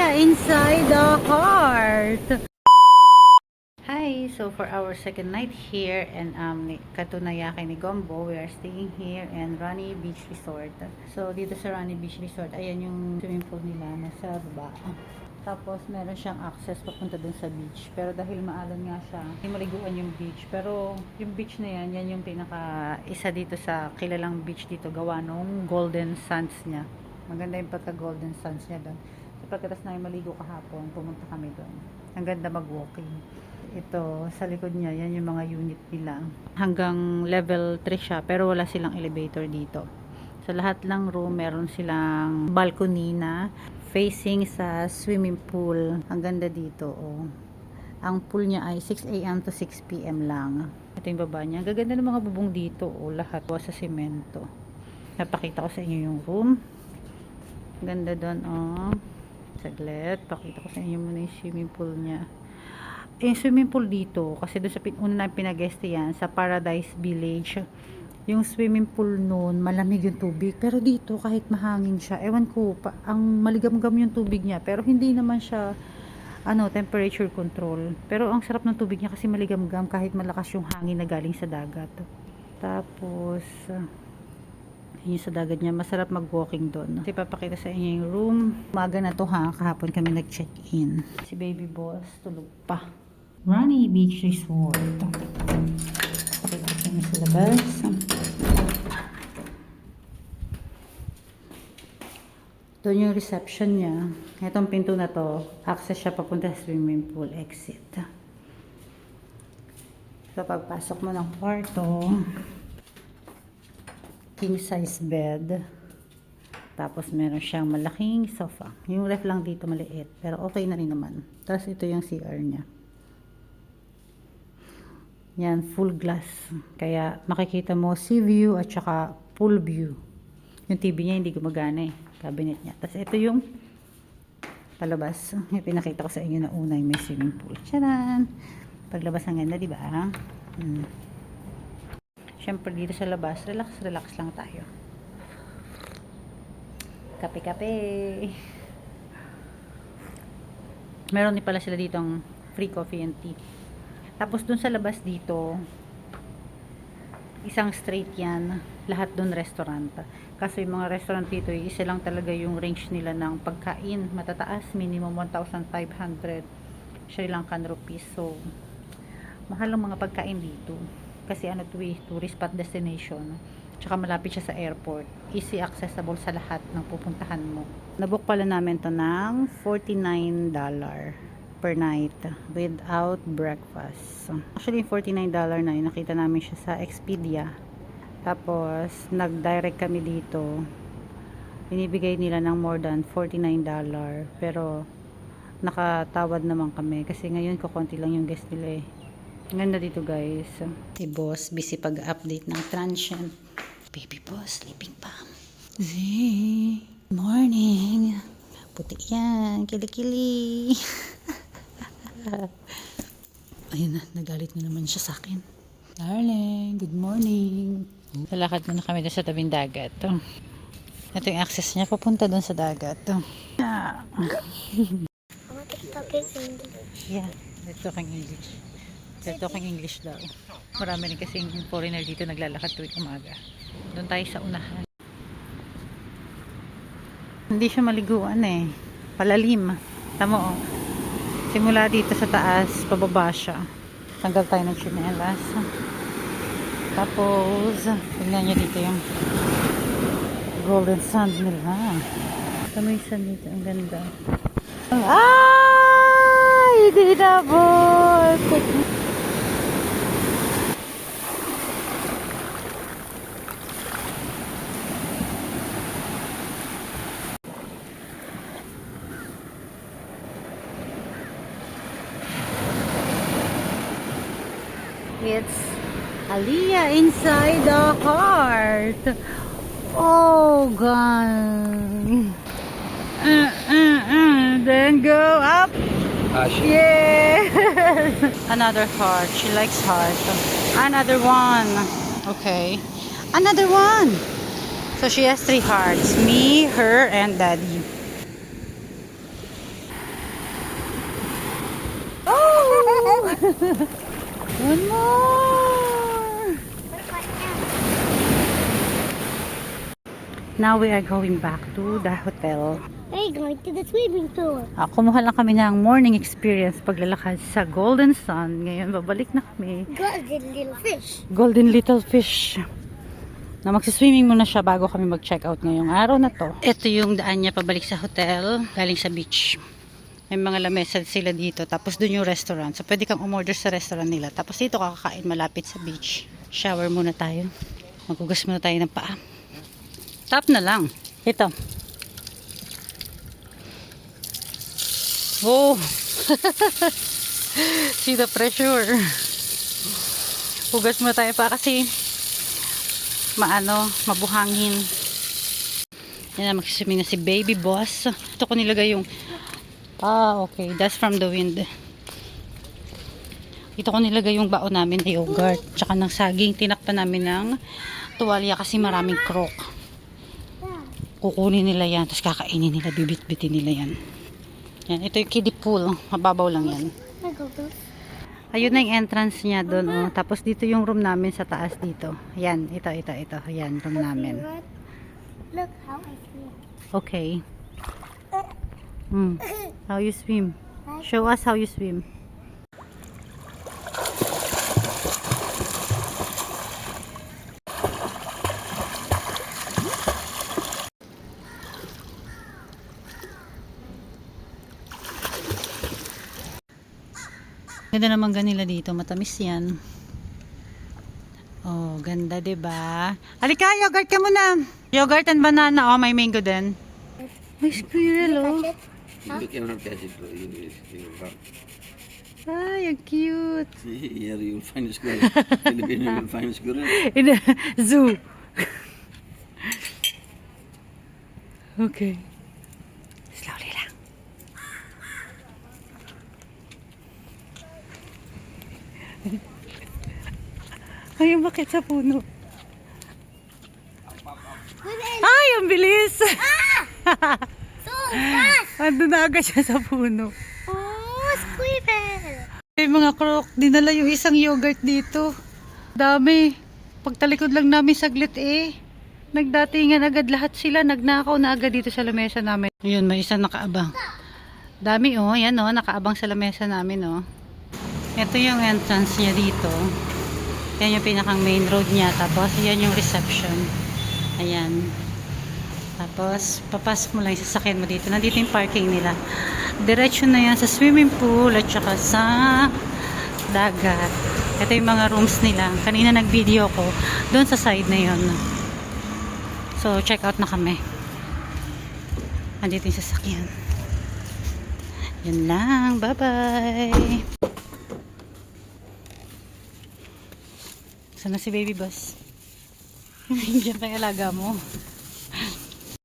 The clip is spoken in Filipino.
Aliyah inside the heart. Hi, so for our second night here and Katunayake ni Gombo, we are staying here in Rani Beach Resort. So dito sa Rani Beach Resort, ayan yung swimming pool nila nasa baba. Tapos meron siyang access papunta dun sa beach. Pero dahil maalan nga siya, hindi maliguan yung beach. Pero yung beach na yan, yan yung pinaka isa dito sa kilalang beach dito gawa nung golden sands niya. Maganda yung pagka golden sands niya doon. So pagkatas namin maligo kahapon, pumunta kami doon. Ang ganda mag-walking. Ito, sa likod niya, yan yung mga unit nila. Hanggang level 3 siya, pero wala silang elevator dito. Sa lahat ng room, meron silang balcony na facing sa swimming pool. Ang ganda dito, oh. Ang pool niya ay 6 AM to 6 PM lang. Ito yung baba niya. Ang gaganda ng mga bubong dito, oh. Lahat sa semento. Napakita ko sa inyo yung room. Ang ganda doon, oh. Saglit, pakita ko sa inyo muna yung swimming pool niya. Yung swimming pool dito, kasi doon sa una na pinag-guest yan, sa Paradise Village, yung swimming pool noon, malamig yung tubig. Pero dito, kahit mahangin siya, ewan ko, ang maligam-gam yung tubig niya. Pero hindi naman siya, temperature control. Pero ang sarap ng tubig niya kasi maligam-gam kahit malakas yung hangin na galing sa dagat. Tapos, yun sa dagat niya, masarap mag-walking doon. Kasi papakita sa inyo yung room. Umaga na to ha, kahapon kami nag-check-in. Si baby boss, tulog pa. Rani Beach Resort. Pakita ko sa inyo sa labas. Doon yung reception niya. Itong pinto na to, access siya papunta sa swimming pool exit. So pagpasok mo ng kwarto, king size bed. Tapos meron siyang malaking sofa. Yung ref lang dito maliit, pero okay na rin naman. Tapos ito yung CR niya. Yan, full glass. Kaya makikita mo sea view at saka pool view. Yung TV niya hindi gumagana eh. Cabinet niya. Tapos ito yung palabas. Yung pinakita ko sa inyo na una yung may swimming pool. Tcharan! Paglabas ang ganda, di ba? Siyempre dito sa labas, relax lang tayo. Kape-kape. Meron din pala sila dito ang free coffee and tea. Tapos dun sa labas dito, isang straight yan. Lahat dun restaurant. Kasi yung mga restaurant dito, isa lang talaga yung range nila ng pagkain. Matataas, minimum 1,500 Sri Lankan rupees. So, mahal ang mga pagkain dito. Kasi tourist spot destination. Tsaka malapit siya sa airport. Easy accessible sa lahat ng pupuntahan mo. Nabook pala namin to ng $49 per night without breakfast. Actually, $49 na yun. Nakita namin siya sa Expedia. Tapos, nag-direct kami dito. Binibigay nila ng more than $49. Pero, nakatawad naman kami. Kasi ngayon, kukunti lang yung guest nila eh. Ang ganda dito guys. Si boss, busy pag-update ng transient. Baby boss, sleeping pa. Zee, morning. Puti yan, kilikili. Ayun na, nagalit na naman siya sa akin. Darling, good morning. Lalakad muna kami doon sa tabing dagat. Ito yung access niya, papunta doon sa dagat. Yeah, they're talking English. They're talking English daw. Marami rin kasing foreigner dito naglalakad tuwing umaga. Doon tayo sa unahan. Hindi siya maliguan eh. Palalim. Tamo oh. Simula dito sa taas, pababa siya. Tanggal tayo ng tsinelas. Tapos, tingnan nyo dito yung golden sand nila. Tama yung sand dito. Ang ganda. Ay! Hindi na boy! It's Aliyah inside the heart. Oh God. Then go up. Yeah. Another heart. She likes heart. Another one. Okay. Another one. So she has 3 hearts. Me, her, and daddy. One more! Now we are going back to the hotel. We're going to the swimming pool. Kumuha lang kami ng morning experience paglalakad sa Golden Sun. Ngayon, babalik na kami. Golden little fish. Golden Little Fish. Na magsiswimming muna siya bago kami mag-check out ngayong araw na to. Ito yung daan niya pabalik sa hotel, galing sa beach. May mga lamesa sila dito. Tapos dun yung restaurant. So, pwede kang umorder sa restaurant nila. Tapos dito kakakain malapit sa beach. Shower muna tayo. Magugas muna tayo ng paa. Tap na lang. Ito. Oh! See the pressure. Hugas muna tayo pa kasi mabuhangin. Yan na, magsiswimming na si baby boss. Ito ko nilagay yung okay, that's from the wind. Ito ko nilagay yung baon namin na yogurt tsaka ng saging. Tinakpan namin ng tuwalya kasi maraming crock. Kukunin nila yan tapos kakainin nila, bibit-bitin nila yan. Yan, ito yung kiddie pool. Mababaw lang yan. Ayun na yung entrance niya doon. Oh. Tapos dito yung room namin sa taas dito. Yan, ito. Yan, room namin. Look how I swim. Okay. How you swim? Show us how you swim. Ganda naman ganila dito, matamis yan. Oh, ganda 'di ba? Halika, yogurt ka muna. Yogurt and banana, may mango din. May squirrel, oh. Huh? You cannot catch it. You will run. Ay, ang cute. See, here you will find a squirrel. Philippines you will find a squirrel. In the zoo. Okay. Slowly lang. Ay, bakit sa puno? Ay, ang bilis! So fast! Ando na agad siya sa puno. Oh, squirrel! May mga croc, dinala yung isang yogurt dito. Dami. Pagtalikod lang namin saglit nagdatingan agad lahat sila. Nagnakaw na agad dito sa lamesa namin. Ayun, may isang nakaabang. Dami yan nakaabang sa lamesa namin Ito yung entrance niya dito. Yan yung pinakang main road niya. Tapos yan yung reception. Ayan. Tapos papasok mo lang yung sasakyan mo dito. Nandito yung parking nila. Diretso na yan sa swimming pool at saka sa dagat. Ito yung mga rooms nila. Kanina nag-video ko doon sa side na yon. So check out na kami. Nandito yung sasakyan. Yun lang. Bye-bye. Sana si baby boss? Diyan pa yung alaga mo.